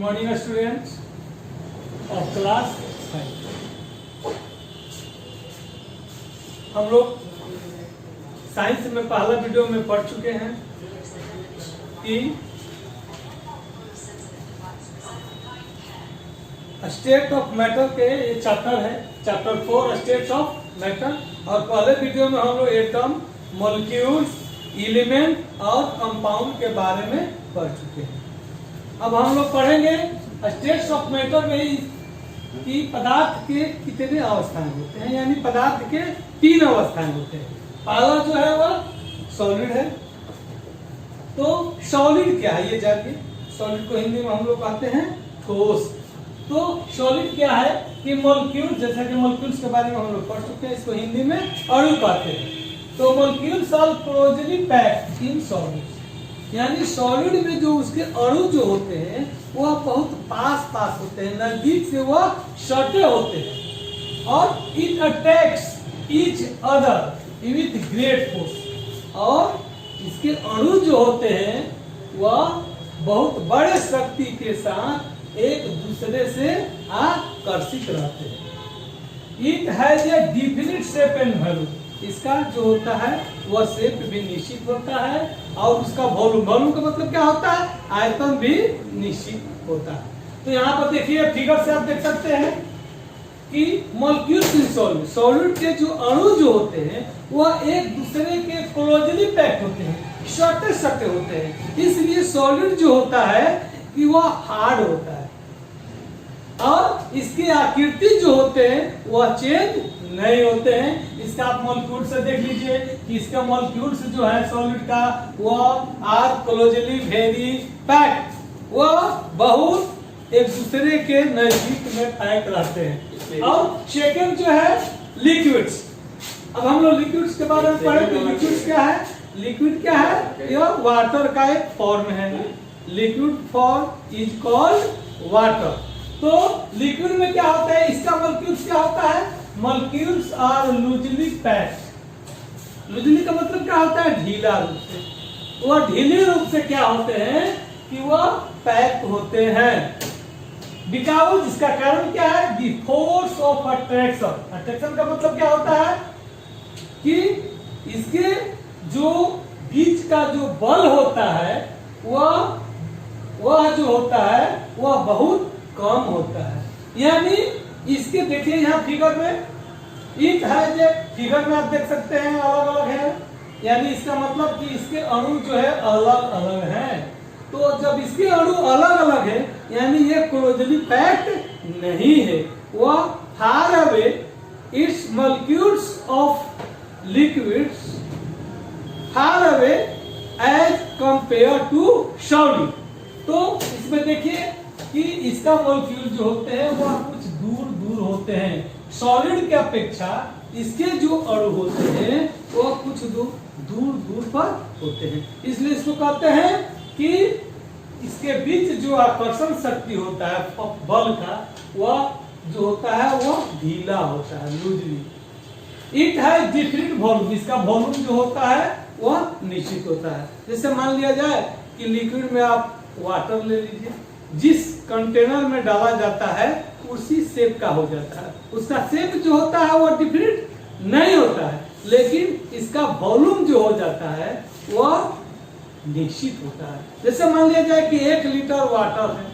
Morning students of class 5। हम लोग science में पहला वीडियो में पढ़ चुके हैं कि स्टेट ऑफ मैटर के ये चैप्टर है, चैप्टर 4 स्टेट्स ऑफ मैटर। और पहले वीडियो में हम लोग एटम, मॉलिक्यूल्स, एलिमेंट और कंपाउंड के बारे में पढ़ चुके हैं। अब हम लोग पढ़ेंगे स्टेट्स ऑफ मैटर में कि पदार्थ के कितने अवस्थाएं होते हैं, यानी पदार्थ के 3 अवस्थाएं होते हैं। पहला जो है वह सॉलिड है। तो सॉलिड क्या है ये जानिए। सॉलिड को हिंदी में हम लोग कहते हैं ठोस। तो सॉलिड क्या है कि मॉलिक्यूल, जैसा कि मॉलिक्यूल्स के बारे में हम लोग पढ़ चुके हैं, इसको हिंदी में अणु कहते हैं। तो molecules are closely packed in solid, यानी सॉलिड में जो उसके अणु जो होते हैं वह बहुत पास होते हैं, नजदीक से वह सटे होते हैं। और it attacks each other with great force, और इसके अणु जो होते हैं वह बहुत बड़े शक्ति के साथ एक दूसरे से आकर्षित रहते हैं। It has a definite shape and value, इसका जो होता है वह शेप भी निश्चित होता है और उसका वॉल्यूम, वॉल्यूम का मतलब क्या होता है, आयतन भी निश्चित होता है। तो यहाँ पर देखिए फिगर से आप देख सकते हैं कि मॉलिक्यूल्स इन सॉलिड, सॉलिड के जो अणु जो होते हैं वह एक दूसरे के क्लोजली पैक्ड होते हैं, सटे होते हैं। इसलिए सॉलिड जो होता है कि वह हार्ड होता है और इसकी आकृति जो होते हैं वह चेंज नहीं होते हैं। इसका आप मॉलिक्यूल से देख लीजिए कि इसका मॉलिक्यूल्स जो है सॉलिड का वह आर क्लोजली वेरी पैक्ड, वह बहुत एक दूसरे के नजदीक में पैक रहते हैं। और सेकंड जो है लिक्विड्स। अब हम लोग लिक्विड्स के बारे में पढ़े तो लिक्विड्स क्या है, लिक्विड क्या है, यह वाटर का एक फॉर्म है। Liquid form is called water. तो लिक्विड में क्या होता है, इसका मॉलिक्यूल्स क्या होता है, molecules are loosely packed. Loosely का मतलब क्या होता है, ढीला रूप से। वह ढीले रूप से क्या होते हैं कि वह पैक होते हैं। बिकॉज इसका कारण क्या है, the force of attraction. Attraction का मतलब क्या होता है कि इसके जो बीच का जो बल होता है वह जो होता है वह बहुत कम होता है। यानी इसके देखिए यहाँ फिगर में इट है, जो फिगर में आप देख सकते हैं अलग अलग है, यानी इसका मतलब कि इसके अणु जो है अलग अलग हैं। तो जब इसके अणु अलग अलग है यानी ये क्लोजली पैक्ड नहीं है, वह far away it's molecules of liquids far away as compare to solid. तो इसमें देखिए कि इसका मॉलिक्यूल जो होते हैं वह कुछ दूर दूर होते हैं। सॉलिड के अपेक्षा इसके जो अणु होते हैं वह कुछ दूर दूर पर होते हैं। इसलिए इसको कहते हैं कि इसके बीच जो आकर्षण शक्ति होता है बल का, वह जो होता है वह ढीला होता है, loosely. It has different volume, इसका वॉल्यूम जो होता है वह निश्चित होता है। जैसे मान लिया जाए कि लिक्विड में आप वाटर ले लीजिए, जिस कंटेनर में डाला जाता है उसी शेप का हो जाता है। उसका शेप जो होता है वो डिफरेंट नहीं होता है, लेकिन इसका वॉल्यूम जो हो जाता है वह निश्चित होता है। जैसे मान लिया जाए कि 1 लीटर वाटर है,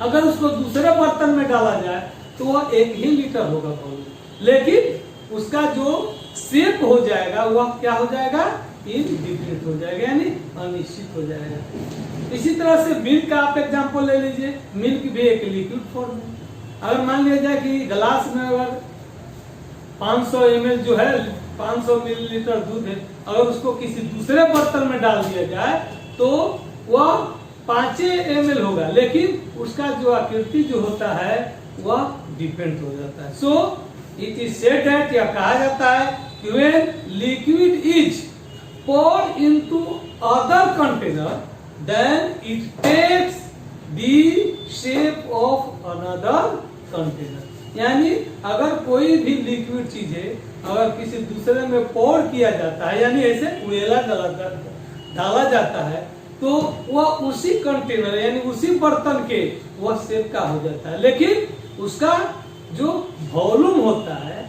अगर उसको दूसरे बर्तन में डाला जाए तो वह 1 ही लीटर होगा वॉल्यूम, लेकिन उसका जो शेप हो जाएगा वह क्या हो जाएगा, इनडिफिनिट हो जाएगा, यानी अनिश्चित हो जाएगा। इसी तरह से मिल्क का आप एग्जांपल ले लीजिए, मिल्क भी एक लिक्विड फॉर्म है। अगर मान लिया जाए कि गिलास में अगर 500 ml जो है 500 मिलीलीटर दूध है, अगर उसको किसी दूसरे बर्तन में डाल दिया जाए तो वह 5 ml होगा, लेकिन उसका जो आकृति जो होता है वह डिफरेंट हो जाता है। So it is said that, यह कहा जाता है कि when liquid is poured into other container then it takes the shape of another container। यानी अगर कोई भी लिक्विड चीज है अगर किसी दूसरे में पोर किया जाता है, यानी ऐसे उड़ेला डाला जाता है, तो वह उसी कंटेनर यानी उसी बर्तन के वह शेप का हो जाता है, लेकिन उसका जो वॉल्यूम होता है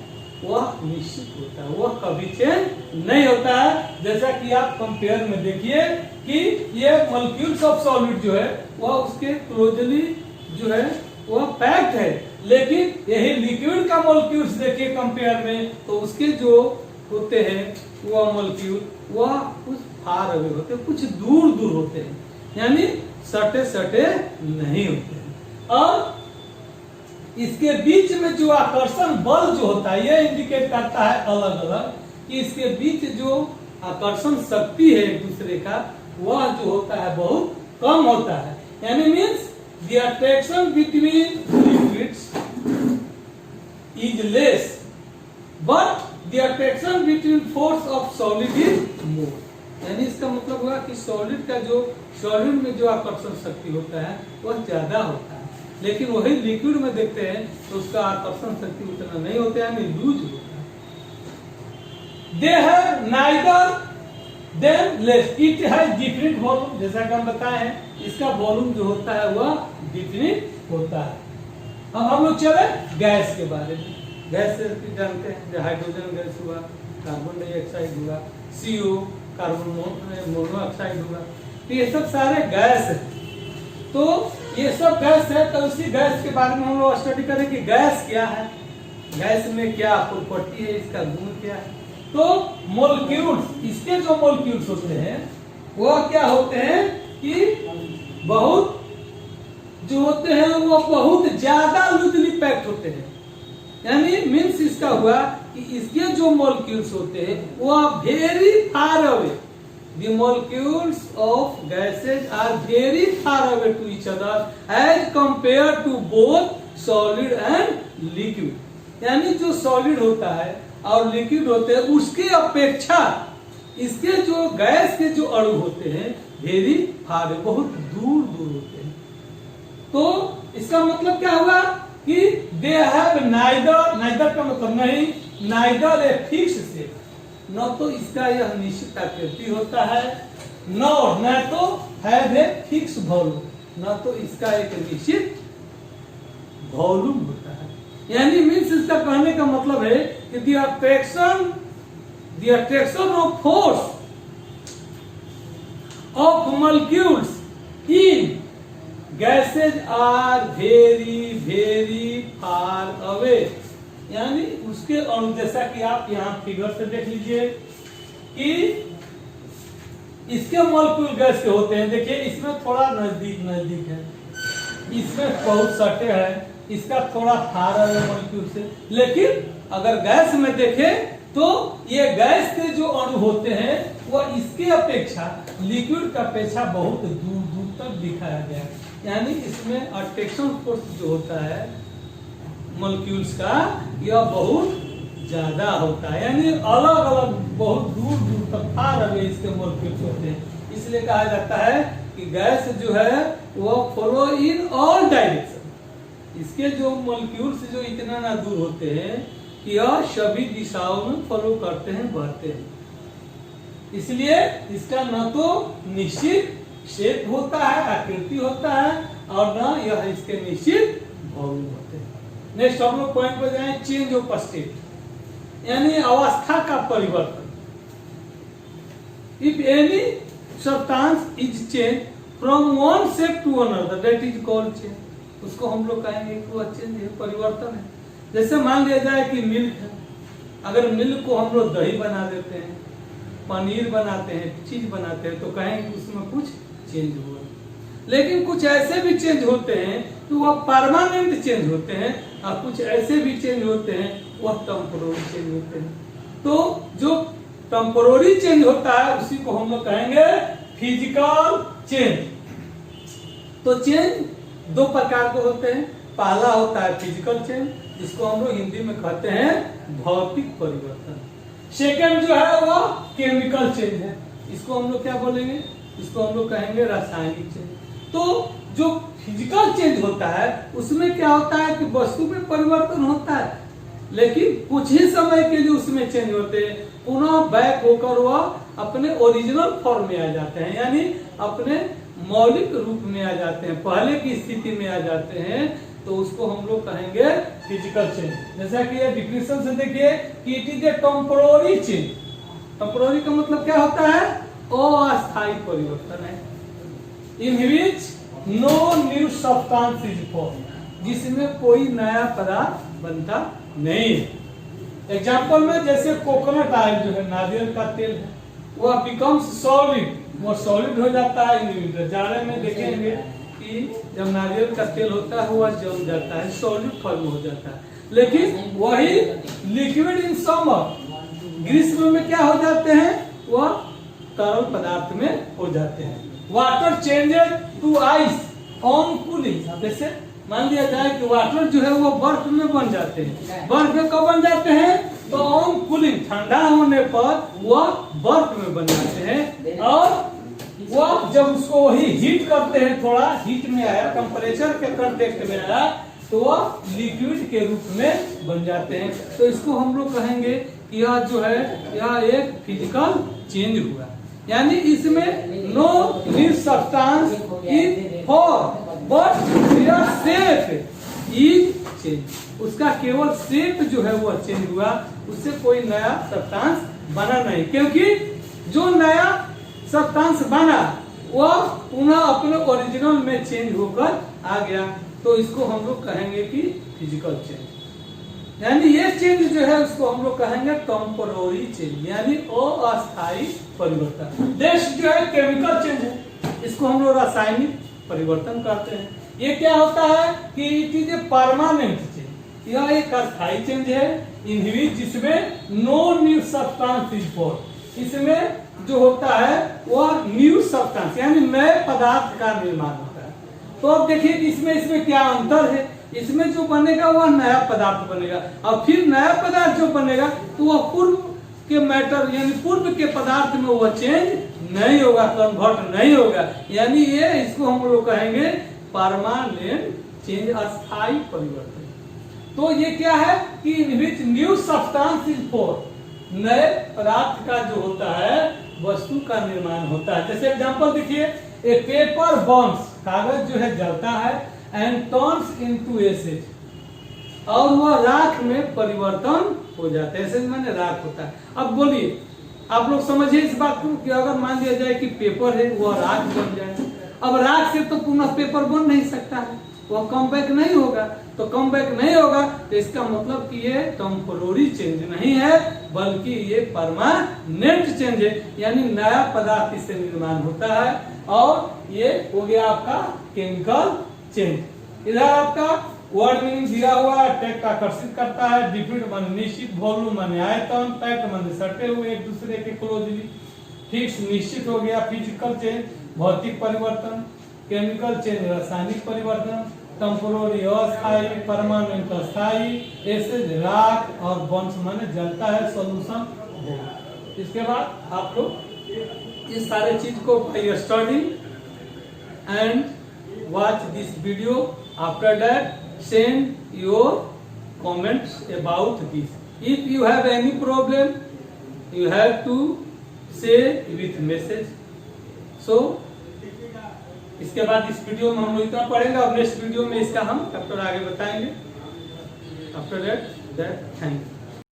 वह निश्चित होता है, वह कभी चेंज नहीं होता है। जैसा कि आप कंपेयर में देखिए कि ये मॉलिक्यूल्स ऑफ सॉलिड जो है वह उसके क्लोजली जो है वह पैक्ड है, लेकिन यही लिक्विड का मॉलिक्यूल्स देखिए कंपेयर में, तो उसके जो होते हैं वह मॉलिक्यूल वह कुछ फार अवे होते हैं, कुछ दूर दूर होते हैं, यानी सटे सटे नहीं होते हैं। और इसके बीच में जो आकर्षण बल जो होता है ये इंडिकेट करता है अलग अलग कि इसके बीच जो आकर्षण शक्ति है एक दूसरे का वह जो होता है बहुत कम होता है, यानी means the attraction between liquids is less but the attraction between force of solid is more. यानी इसका मतलब हुआ कि सॉलिड का जो सॉलिड में जो आकर्षण शक्ति होता है वह ज्यादा होता है, लेकिन वही लिक्विड में देखते हैं तो उसका आकर्षण शक्ति उतना नहीं होता है, यानी लूज होता है। दे है नाइदर देन लेस, इट है डिफरेंट वॉल्यूम, जैसा कि हम बताए हैं इसका वॉल्यूम जो होता है वह डिफरेंट होता है। अब हम लोग चले गैस के बारे में। गैस से जानते हैं जो हाइड्रोजन गैस हुआ, कार्बन डाइऑक्साइड हुआ, CO कार्बन मोनोऑक्साइड हुआ, तो ये सब सारे गैस है। तो ये सब गैस है, तो उसी गैस के बारे में हम लोग स्टडी करें कि गैस क्या है, गैस में क्या प्रॉपर्टी है, इसका गुण क्या है। तो मोलिक्यूल्स, इसके जो मोलिक्यूल्स होते हैं वह क्या होते हैं कि बहुत जो होते हैं वो बहुत ज्यादा लूजली पैक्ड होते हैं, यानी मीन्स इसका हुआ कि इसके जो मॉलिक्यूल्स होते हैं वह very far away, the molecules of gases are very far away to each other as compared to both solid and liquid। यानी जो सॉलिड होता है और लिक्विड होते हैं उसके अपेक्षा इसके जो गैस के जो अणु होते हैं वेरी फार, बहुत दूर दूर होते हैं। तो इसका मतलब क्या हुआ कि दे हैव नाइदर, नाइदर का मतलब नहीं, नाइदर ए फिक्स शेप, न तो इसका यह निश्चित आकृति होता है, न तो हैव ए फिक्स वॉल्यूम, न तो इसका एक निश्चित वॉल्यूम होता है। यानी मीन्स इसका कहने का मतलब है कि the attraction of force of molecules in gases are very very far away, यानी उसके अणु, जैसा कि आप यहाँ फिगर से देख लीजिए कि इसके मॉलिक्यूल गैस के होते हैं, देखिए इसमें थोड़ा नजदीक नजदीक है, इसमें बहुत सटे है, इसका थोड़ा फार है मॉलिक्यूल से, लेकिन अगर गैस में देखें तो ये गैस के जो अणु होते हैं वह इसके अपेक्षा लिक्विड का अपेक्षा बहुत दूर दूर तक दिखाया गया है, यानी इसमें अट्रैक्शन फोर्स जो होता है मॉलिक्यूल्स का यह बहुत ज्यादा होता है, यानी अलग अलग बहुत दूर दूर तक फार अवे इसके मॉलिक्यूल्स होते हैं। इसलिए कहा जाता है कि गैस जो है वह फॉलो इन ऑल डायरेक्शन, इसके जो मॉलिक्यूल्स जो इतना ना दूर होते हैं कि यह सभी दिशाओं में फॉलो करते हैं, बढ़ते हैं। इसलिए इसका न तो निश्चित शेप होता है, आकृति होता है, और न यह इसके निश्चित वॉल्यूम होते हैं। नेक्स्ट हम लोग पॉइंट पर जाएं, चेंज ऑफ स्टेट, यानी अवस्था का परिवर्तन। If any substance is change from one shape to another that is called change, उसको हम लोग कहेंगे कि वह चेंज है, परिवर्तन है। जैसे मान लिया जाए कि मिल्क है, अगर मिल्क को हम लोग दही बना देते हैं, पनीर बनाते हैं, चीज बनाते हैं, तो कहेंगे उसमें कुछ चेंज हुआ। लेकिन कुछ ऐसे भी चेंज होते हैं तो वह परमानेंट चेंज होते हैं, और कुछ ऐसे भी चेंज होते हैं वह टेम्पोररी चेंज होते हैं। तो जो टेम्पोररी चेंज होता है उसी को हम लोग कहेंगे फिजिकल चेंज। तो चेंज दो प्रकार के होते हैं, पहला होता है फिजिकल चेंज, जिसको हम लोग हिंदी में कहते हैं भौतिक परिवर्तन। सेकंड जो है वो केमिकल चेंज है, इसको हम लोग क्या बोलेंगे, इसको हम लोग कहेंगे रासायनिक चेंज। तो जो फिजिकल चेंज होता है उसमें क्या होता है कि वस्तु में परिवर्तन होता है, लेकिन कुछ ही समय के लिए उसमें चेंज होते हैं, पुनः बैक होकर वह अपने ओरिजिनल फॉर्म में आ जाते हैं, यानी अपने मौलिक रूप में आ जाते हैं, पहले की स्थिति में आ जाते हैं, तो उसको हम लोग कहेंगे फिजिकल चेंज। जैसा कि ये डिफिनेशन से देखिए कि it is a temporary change. Temporary का मतलब क्या होता है? अस्थायी परिवर्तन है। In which no new substance is form, जिसमें कोई नया पदार्थ बनता नहीं। एग्जाम्पल में जैसे कोकोनट ऑयल जो है, नारियल का तेल है, वह बिकम्स सॉलिड, वो सॉलिड हो जाता है। जाड़े में देखेंगे कि जब नारियल का तेल होता है वह जम जाता है, सॉलिड फॉर्म हो जाता है। लेकिन वही लिक्विड इन समर, ग्रीष्म में क्या हो जाते हैं? वह तरल पदार्थ में हो जाते हैं। Water changes to ice on cooling. जैसे मान लिया जाए कि वाटर जो है वो बर्फ में बन जाते हैं। बर्फ में कब बन जाते हैं? तो ऑन कूलिंग, ठंडा होने पर वह बर्फ में बन जाते हैं। और वह जब उसको वही हीट करते हैं, थोड़ा हीट में आया, टेम्परेचर के कांटेक्ट में आया, तो वह लिक्विड के रूप में बन जाते हैं। तो इसको हम लोग कहेंगे कि यह जो है यह एक फिजिकल चेंज हुआ, यानी इसमें no new substance is form but their shape is change. उसका केवल शेप जो है वो चेंज हुआ, उससे कोई नया सब्सटेंस बना नहीं, क्योंकि जो नया सब्सटेंस बना वह पुनः अपने ओरिजिनल में चेंज होकर आ गया। तो इसको हम लोग कहेंगे कि फिजिकल चेंज, यानी ये चेंज जो है उसको हम लोग कहेंगे टेम्पोररी चेंज, यानी अस्थायी परिवर्तन। नेक्स्ट जो है केमिकल चेंज है, इसको हम लोग रासायनिक परिवर्तन कहते हैं। ये क्या होता है कि it is a permanent change, यह एक अस्थायी चेंज है। जिसमें no new substance is form, इसमें जो होता है वह न्यू सब्सटेंस यानी नए पदार्थ का निर्माण होता है। तो अब देखिए इसमें क्या अंतर है। इसमें जो बनेगा वह नया पदार्थ बनेगा, और फिर नया पदार्थ जो बनेगा तो वह पूर्व के मैटर यानी पूर्व के पदार्थ में वह चेंज नहीं होगा, कन्वर्ट नहीं होगा। यानी ये इसको हम लोग कहेंगे परमानेंट चेंज, अस्थायी परिवर्तन। तो ये क्या है कि in which new substance is form, नए पदार्थ का जो होता है वस्तु का निर्माण होता है। जैसे एग्जांपल देखिए, ए पेपर बर्न्स, कागज जो है जलता है, एंड टर्न्स इनटू एसिड, और वह राख में परिवर्तन हो जाता है। एसिड माने राख होता है। अब बोलिए आप लोग समझिए इस बात को कि अगर मान लिया जाए कि पेपर है वह राख बन जाए, अब राख से तो पुनः पेपर बन नहीं सकता है, वह कम बैक नहीं होगा। तो कम बैक नहीं होगा तो इसका मतलब कि ये टेम्पोररी चेंज नहीं है, बल्कि ये परमानेंट चेंज है, यानी नया पदार्थ इससे निर्माण होता है। और ये हो गया आपका केमिकल चेंज। इधर आपका वर्ड मीनिंग दिया हुआ है, टेक्स्ट आकर्षित करता है, डिफिट मान निश्चित, वॉल्यूम मान आयतन, पैक्ट मान सटे हुए एक दूसरे के क्लोजली, फिक्स निश्चित हो गया। फिजिकल चेंज भौतिक परिवर्तन, केमिकल चेंज रासायनिक परिवर्तन, टेम्पोररी अस्थायी, परमानेंट अस्थायी, एसिड राख, और बर्न्स माने जलता है, सॉल्यूशन। इसके बाद आप लोग इस सारे चीज को study and watch this video. After that send your comments about this. If you have any problem you have to say with message. So इसके बाद इस वीडियो में हम लोग इतना पढ़ेंगे, और नेक्स्ट वीडियो में इसका हम चैप्टर आगे बताएंगे। After that thank you.